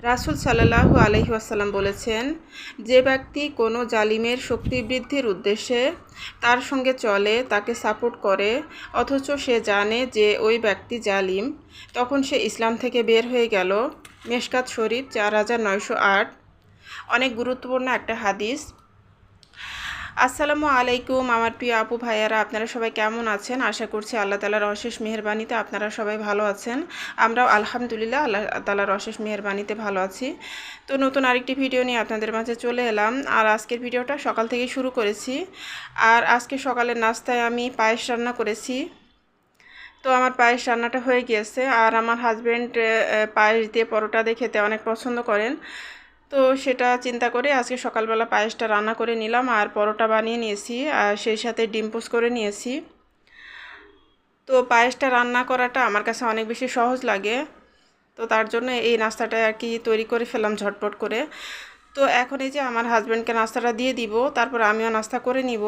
রাসূল সাল্লাল্লাহু আলাইহি ওয়াসাল্লাম বলেছেন, যে ব্যক্তি কোনো জালিমের শক্তি বৃদ্ধির উদ্দেশ্যে তার সঙ্গে চলে, তাকে সাপোর্ট করে, অথচ সে জানে যে ওই ব্যক্তি জালিম, তখন সে ইসলাম থেকে বের হয়ে গেল। মেশকাত শরীফ 4908। অনেক গুরুত্বপূর্ণ একটা হাদিস। আসসালামু আলাইকুম আমার প্রিয় আপু ভাইয়ারা, আপনারা সবাই কেমন আছেন? আশা করছি আল্লাহ তাআলার অশেষ মেহেরবানিতে আপনারা সবাই ভালো আছেন। আমরাও আলহামদুলিল্লাহ আল্লাহ তাআলার অশেষ মেহেরবানিতে ভালো আছি। তো নতুন আরেকটি ভিডিও নিয়ে আপনাদের মাঝে চলে এলাম। আর আজকের ভিডিওটা সকাল থেকেই শুরু করেছি। আর আজকে সকালের নাস্তায় আমি পায়েস রান্না করেছি। তো আমার পায়েস রান্নাটা হয়ে গিয়েছে। আর আমার হাজব্যান্ড পায়েস দিয়ে পরোটা দিয়ে খেতে অনেক পছন্দ করেন। তো সেটা চিন্তা করে আজকে সকালবেলা পায়েসটা রান্না করে নিলাম আর পরোটা বানিয়ে নিয়েছি, আর সেই সাথে ডিম পোস্ট করে নিয়েছি। তো পায়েসটা রান্না করাটা আমার কাছে অনেক বেশি সহজ লাগে, তো তার জন্য এই নাস্তাটা আর কি তৈরি করে ফেললাম ঝটপট করে। তো এখন এই যে আমার হাজব্যান্ডকে নাস্তাটা দিয়ে দিব, তারপর আমিও নাস্তা করে নিব।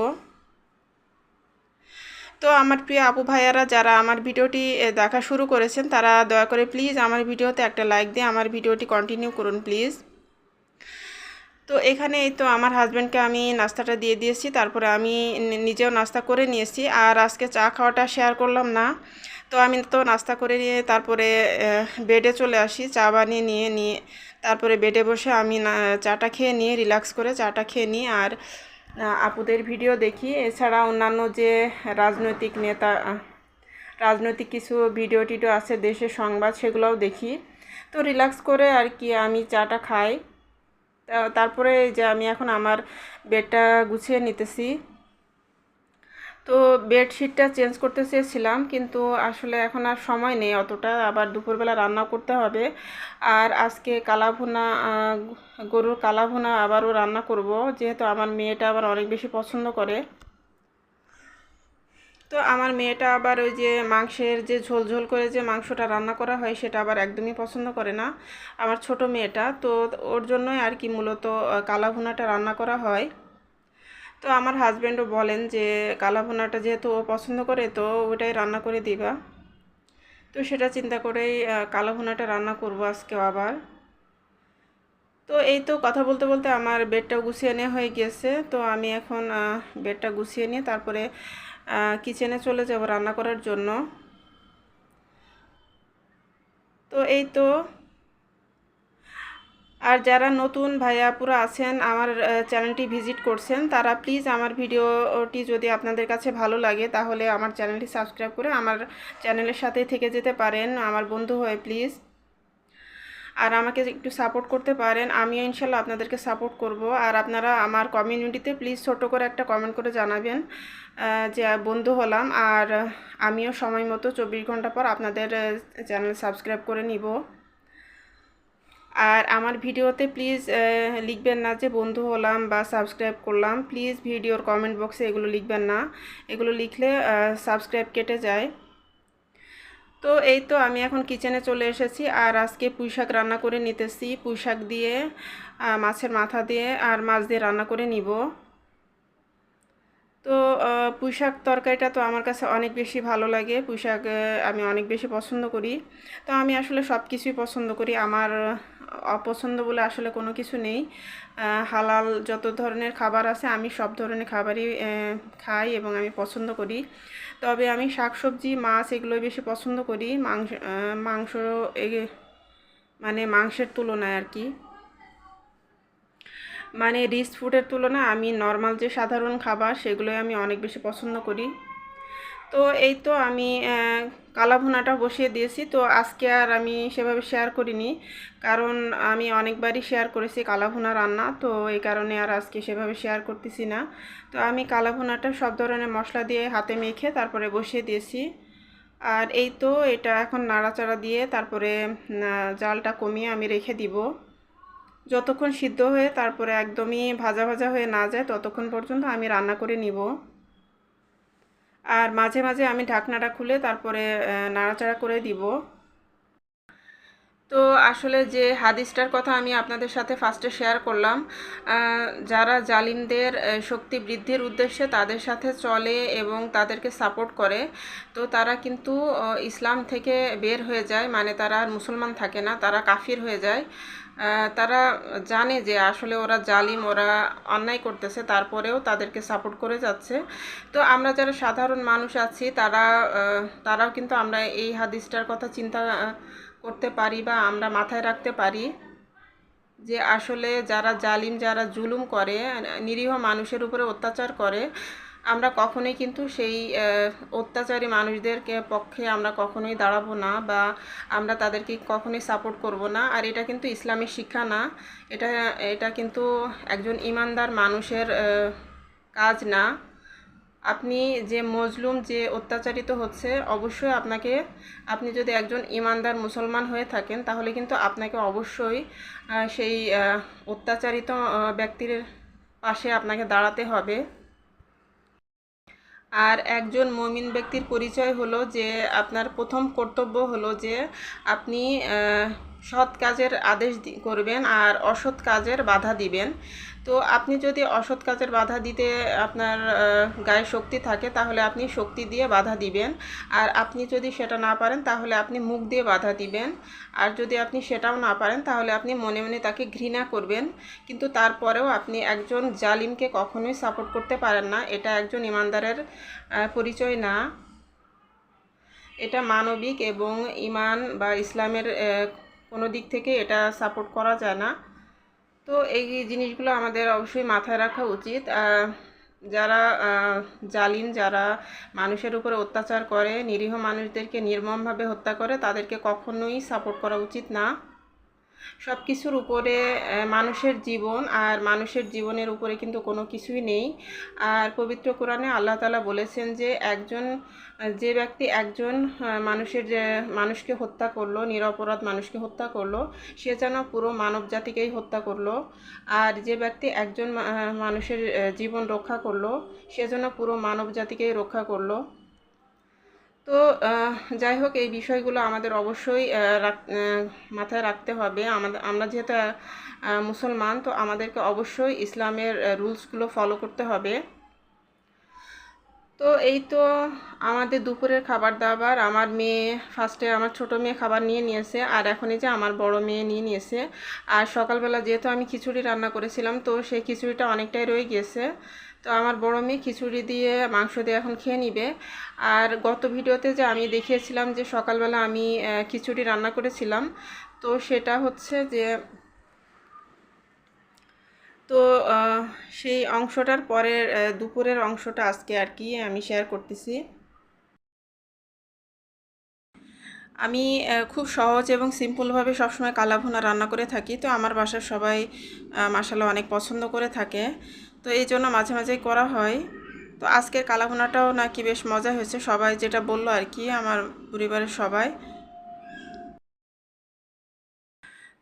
তো আমার প্রিয় আপু ভাইয়ারা, যারা আমার ভিডিওটি দেখা শুরু করেছেন তারা দয়া করে প্লিজ আমার ভিডিওতে একটা লাইক দিয়ে আমার ভিডিওটি কন্টিনিউ করুন প্লিজ। তো এখানে এই তো আমার হাজব্যান্ডকে আমি নাস্তাটা দিয়ে দিয়েছি, তারপরে আমি নিজেও নাস্তা করে নিয়েছি। আর আজকে চা খাওয়াটা শেয়ার করলাম না। তো আমি তো নাস্তা করে নিয়ে তারপরে বেডে চলে আসি, চা বানিয়ে নিয়ে তারপরে বেডে বসে আমি চাটা খেয়ে নিয়ে রিল্যাক্স করে চাটা খেয়ে নিই। আর আপুদের ভিডিও দেখি, এছাড়া অন্যান্য যে রাজনৈতিক নেতা রাজনৈতিক কিছু ভিডিও টিডিও আছে, দেশের সংবাদ, সেগুলোও দেখি। তো রিল্যাক্স করে আর কি আমি চাটা খাই। তারপরে যে আমি এখন আমার বেডটা গুছিয়ে নিতেছি। তো বেডশিটটা চেঞ্জ করতে চেয়েছিলাম, কিন্তু আসলে এখন আর সময় নেই অতটা, আবার দুপুরবেলা রান্না করতে হবে। আর আজকে কালাভুনা, গরুর কালাভুনা আবারও রান্না করব, যেহেতু আমার মেয়েটা আবার অনেক বেশি পছন্দ করে। তো আমার মেয়েটা আবার ওই যে মাংসের যে ঝোল ঝোল করে যে মাংসটা রান্না করা হয় সেটা আবার একদমই পছন্দ করে না, আমার ছোট মেয়েটা। তো ওর জন্যই আর কি মূলত কালাভুনাটা রান্না করা হয়। তো আমার হাজব্যান্ডও বলেন যে কালাভুনাটা যেহেতু ও পছন্দ করে, তো ওটাই রান্না করে দিবা। তো সেটা চিন্তা করেই কালাভুনাটা রান্না করব আজকেও আবার। তো এই তো কথা বলতে বলতে আমার বেডটা গুছিয়ে নেওয়া হয়ে গিয়েছে। তো আমি এখন বেডটা গুছিয়ে নিয়ে তারপরে কিচেনে চলে যাব রান্না করার জন্য। তো এই তো, আর যারা নতুন ভাইয়া আপুরা আছেন আমার চ্যানেলটি ভিজিট করছেন, তারা প্লিজ আমার ভিডিওটি যদি আপনাদের কাছে ভালো লাগে তাহলে আমার চ্যানেলটি সাবস্ক্রাইব করে আমার চ্যানেলের সাথে থেকে যেতে পারেন আমার বন্ধু হয়ে প্লিজ। আর আমাকে একটু সাপোর্ট করতে পারেন, আমিও ইনশাল্লাহ আপনাদেরকে সাপোর্ট করব। আর আপনারা আমার কমিউনিটিতে প্লিজ ছোট করে একটা কমেন্ট করে জানাবেন যে বন্ধু হলাম, আর আমিও সময় মতো 24 ঘন্টা পর আপনাদের চ্যানেল সাবস্ক্রাইব করে নিব। আর আমার ভিডিওতে প্লিজ লিখবেন না যে বন্ধু হলাম বা সাবস্ক্রাইব করলাম, প্লিজ ভিডিওর কমেন্ট বক্সে এগুলো লিখবেন না, এগুলো লিখলে সাবস্ক্রাইব কেটে যায়। তো এই তো আমি এখন কিচেনে চলে এসেছি, আর আজকে পুঁইশাক রান্না করে নিতেছি। পুঁইশাক দিয়ে মাছের মাথা দিয়ে আর মাছ দিয়ে রান্না করে নিব। তো পুঁইশাক তরকারিটা তো আমার কাছে অনেক বেশি ভালো লাগে, পুঁইশাক আমি অনেক বেশি পছন্দ করি। তো আমি আসলে সব কিছুই পছন্দ করি, আমার অপছন্দ বলে আসলে কোনো কিছু নেই। হালাল যত ধরনের খাবার আছে আমি সব ধরনের খাবারই খাই এবং আমি পছন্দ করি। তবে আমি শাকসবজি মাছ এগুলোই বেশি পছন্দ করি, মাংস মানে মাংসের তুলনায় আর কি, মানে রিচ ফুডের তুলনায় আমি নর্মাল যে সাধারণ খাবার সেগুলোই আমি অনেক বেশি পছন্দ করি। তো এই তো আমি কালাভুনাটা বসিয়ে দিয়েছি। তো আজকে আর আমি সেভাবে শেয়ার করিনি, কারণ আমি অনেকবারই শেয়ার করেছি কালাভুনা রান্না, তো এই কারণে আর আজকে সেভাবে শেয়ার করতেছি না। তো আমি কালাভুনাটা সব ধরনের মশলা দিয়ে হাতে মেখে তারপরে বসিয়ে দিয়েছি। আর এই তো এটা এখন নাড়াচাড়া দিয়ে তারপরে জালটা কমিয়ে আমি রেখে দিব, যতক্ষণ সিদ্ধ হয়ে তারপরে একদমই ভাজা ভাজা হয়ে না যায় ততক্ষণ পর্যন্ত আমি রান্না করে নিব। আর মাঝে মাঝে আমি ঢাকনাটা খুলে তারপরে নাড়াচাড়া করে দিব। তো আসলে যে হাদিসটার কথা আমি আপনাদের সাথে ফার্স্টে শেয়ার করলাম, যারা জালিমদের শক্তি বৃদ্ধির উদ্দেশ্যে তাদের সাথে চলে এবং তাদেরকে সাপোর্ট করে, তো তারা কিন্তু ইসলাম থেকে বের হয়ে যায়, মানে তারা আর মুসলমান থাকে না, তারা কাফির হয়ে যায়। তারা জানে যে আসলে ওরা জালিম, ওরা অন্যায় করতেছে, তারপরেও তাদেরকে সাপোর্ট করে যাচ্ছে। তো আমরা যারা সাধারণ মানুষ আছি তারাও কিন্তু আমরা এই হাদিসটার কথা চিন্তা করতে পারি বা আমরা মাথায় রাখতে পারি যে আসলে যারা জালিম, যারা জুলুম করে, নিরীহ মানুষের উপরে অত্যাচার করে, আমরা কখনোই কিন্তু সেই অত্যাচারী মানুষদেরকে পক্ষে আমরা কখনোই দাঁড়াবো না বা আমরা তাদেরকে কখনোই সাপোর্ট করব না। আর এটা কিন্তু ইসলামিক শিক্ষা না, এটা এটা কিন্তু একজন ইমানদার মানুষের কাজ না। আপনি যে মজলুম, যে অত্যাচারিত হচ্ছে, অবশ্যই আপনি যদি একজন ইমানদার মুসলমান হয়ে থাকেন তাহলে কিন্তু আপনাকে অবশ্যই সেই অত্যাচারিত ব্যক্তির পাশে আপনাকে দাঁড়াতে হবে। আর একজন মুমিন ব্যক্তির পরিচয় হলো যে আপনার প্রথম কর্তব্য হলো যে আপনি সৎ কাজের আদেশ করবেন আর অসৎ কাজের বাধা দিবেন। তো আপনি যদি অসৎ কাজের বাধা দিতে আপনার গায়ে শক্তি থাকে তাহলে আপনি শক্তি দিয়ে বাধা দিবেন, আর আপনি যদি সেটা না পারেন তাহলে আপনি মুখ দিয়ে বাধা দিবেন। আর যদি আপনি সেটাও না পারেন তাহলে আপনি মনে মনে তাকে ঘৃণা করবেন, কিন্তু তারপরেও আপনি একজন জালিমকে কখনোই সাপোর্ট করতে পারেন না। এটা একজন ইমানদারের পরিচয় না, এটা মানবিক এবং ইমান বা ইসলামের কোনো দিক থেকে এটা সাপোর্ট করা যায় না। তো এই জিনিসগুলো আমাদের অবশ্যই মাথায় রাখা উচিত। যারা জালিম, যারা মানুষের উপরে অত্যাচার করে, নিরীহ মানুষদেরকে নির্মমভাবে হত্যা করে, তাদেরকে কখনোই সাপোর্ট করা উচিত না। সব কিছুর উপরে মানুষের জীবন, আর মানুষের জীবনের উপরে কিন্তু কোনো কিছুই নেই। আর পবিত্র কোরআনে আল্লাহ তাআলা বলেছেন যে যে ব্যক্তি একজন মানুষকে হত্যা করলো, নিরপরাধ মানুষকে হত্যা করলো, সে যেন পুরো মানব জাতিকেই হত্যা করলো। আর যে ব্যক্তি একজন মানুষের জীবন রক্ষা করলো, সে যেন পুরো মানব জাতিকেই রক্ষা করলো। তো যাই হোক, এই বিষয়গুলো আমাদের অবশ্যই মাথায় রাখতে হবে। আমরা যেহেতু মুসলমান, তো আমাদেরকে অবশ্যই ইসলামের রুলসগুলো ফলো করতে হবে। তো এই তো আমাদের দুপুরের খাবার দাবার, আমার মেয়ে ফার্স্টে, আমার ছোটো মেয়ে খাবার নিয়ে নিয়েছে, আর এখন এই যে আমার বড় মেয়ে নিয়ে নিয়েছে। আর সকালবেলা যেহেতু আমি খিচুড়ি রান্না করেছিলাম, তো সেই খিচুড়িটা অনেকটাই রয়ে গিয়েছে। তো আমার বড় মেয়ে খিচুড়ি দিয়ে মাংস দিয়ে এখন খেয়ে নিবে। আর গত ভিডিওতে যে আমি দেখিয়েছিলাম যে সকালবেলা আমি খিচুড়ি রান্না করেছিলাম, তো সেটা হচ্ছে যে তো সেই অংশটার পরের দুপুরের অংশটা আজকে আর কি আমি শেয়ার করতেছি। আমি খুব সহজ এবং সিম্পলভাবে সবসময় কালাভুনা রান্না করে থাকি। তো আমার বাসার সবাই মাশাআল্লাহ অনেক পছন্দ করে থাকে, তো এই জন্য মাঝে মাঝেই করা হয়। তো আজকের কালাভুনাটাও নাকি বেশ মজা হয়েছে, সবাই যেটা বললো আর কি, আমার পরিবারের সবাই।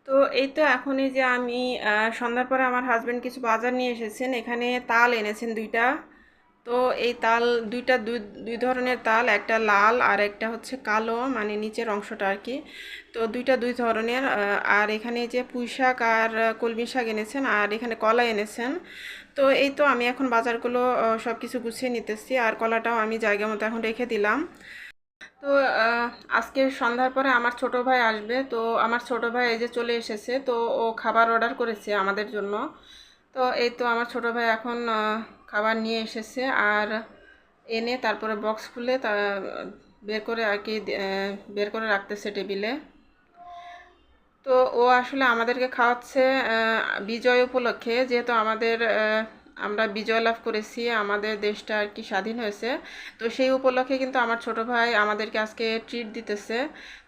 তো এই তো এখন এই যে আমি সন্ধ্যার পরে আমার হাজব্যান্ড কিছু বাজার নিয়ে এসেছেন, এখানে তাল এনেছেন দুইটা। তো এই তাল দুইটা দুই ধরনের তাল, একটা লাল আর একটা হচ্ছে কালো, মানে নিচের অংশটা আর কি। তো দুইটা দুই ধরনের। আর এখানে যে পুঁই শাক আর কলমি শাক এনেছেন, আর এখানে কলা এনেছেন। তো এই তো আমি এখন বাজারগুলো সব কিছু গুছিয়ে নিতেছি, আর কলাটাও আমি জায়গা মতো এখন রেখে দিলাম। তো আজকে সন্ধ্যার পরে আমার ছোট ভাই আসবে। তো আমার ছোট ভাই এই যে চলে এসেছে, তো ও খাবার অর্ডার করেছে আমাদের জন্য। তো এই তো আমার ছোট ভাই এখন খাবার নিয়ে এসেছে, আর এনে তারপরে বক্স খুলে বের করে আর কি বের করে রাখতেছে টেবিলে। তো ও আসলে আমাদেরকে খাওয়াচ্ছে বিজয় উপলক্ষে, যেহেতু আমরা বিজয় লাভ করেছি, আমাদের দেশটা আর কি স্বাধীন হয়েছে। তো সেই উপলক্ষে কিন্তু আমার ছোট ভাই আমাদেরকে আজকে ট্রিট দিতেছে।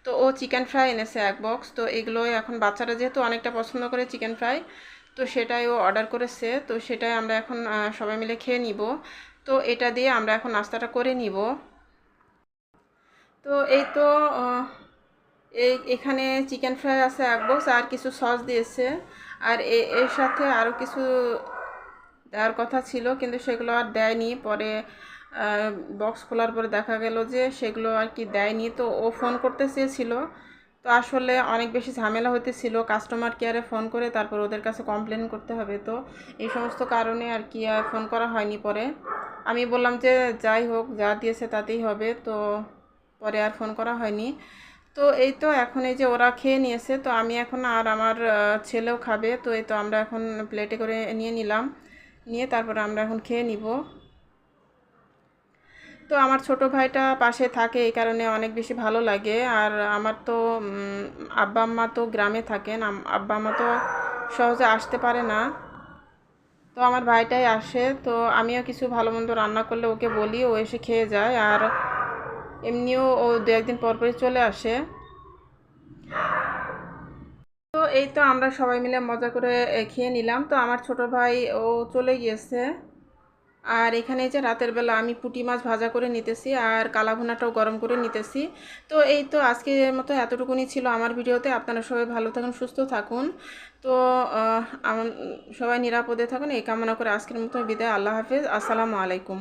তো ও চিকেন ফ্রাই এনেছে এক বক্স। তো এগুলোই এখন বাচ্চারা যেহেতু অনেকটা পছন্দ করে চিকেন ফ্রাই, তো সেটাই ও অর্ডার করেছে। তো সেটাই আমরা এখন সবাই মিলে খেয়ে নিব। তো এটা দিয়ে আমরা এখন নাস্তাটা করে নিব। তো এই তো এখানে চিকেন ফ্রাই আছে এক বক্স, আর কিছু সস দিয়েছে। আর এর সাথে আরও কিছু দেওয়ার কথা ছিল, কিন্তু সেগুলো আর দেয়নি। পরে বক্স খোলার পরে দেখা গেল যে সেগুলো আর কি দেয়নি। তো ও ফোন করতে চেয়েছিল, তো আসলে অনেক বেশি ঝামেলা হতেছিল, কাস্টমার কেয়ারে ফোন করে তারপর ওদের কাছে কমপ্লেন করতে হবে। তো এই সমস্ত কারণে আর কি আর ফোন করা হয়নি। পরে আমি বললাম যে যাই হোক, যা দিয়েছে তাতেই হবে। তো পরে আর ফোন করা হয়নি। তো এই তো এখন এই যে ওরা খেয়ে নিয়েছে, তো আমি এখন আর আমার ছেলেও খাবে। তো এই তো আমরা এখন প্লেটে করে নিয়ে নিলাম, নিয়ে তারপরে আমরা এখন খেয়ে নিব। তো আমার ছোট ভাইটা পাশে থাকে, এই কারণে অনেক বেশি ভালো লাগে। আর আমার তো আব্বা আম্মা তো গ্রামে থাকেন, আব্বা আম্মা তো সহজে আসতে পারে না, তো আমার ভাইটাই আসে। তো আমিও কিছু ভালো মন্দ রান্না করলে ওকে বলি, ও এসে খেয়ে যায়। আর এমনিও ও দু একদিন পর পরই চলে আসে। তো এই তো আমরা সবাই মিলে মজা করে খেয়ে নিলাম। তো আমার ছোট ভাই ও চলে গিয়েছে। আর এখানে যে রাতের বেলা আমি পুঁটি মাছ ভাজা করে নিতেছি, আর কালা ভুনাটাও গরম করে নিতেছি। তো এই তো আজকের মতো এতটুকুনি ছিল আমার ভিডিওতে। আপনারা সবাই ভালো থাকুন, সুস্থ থাকুন। তো সবাই নিরাপদে থাকুন এই কামনা করে আজকের মতো বিদায়। আল্লাহ হাফেজ, আসসালামু আলাইকুম।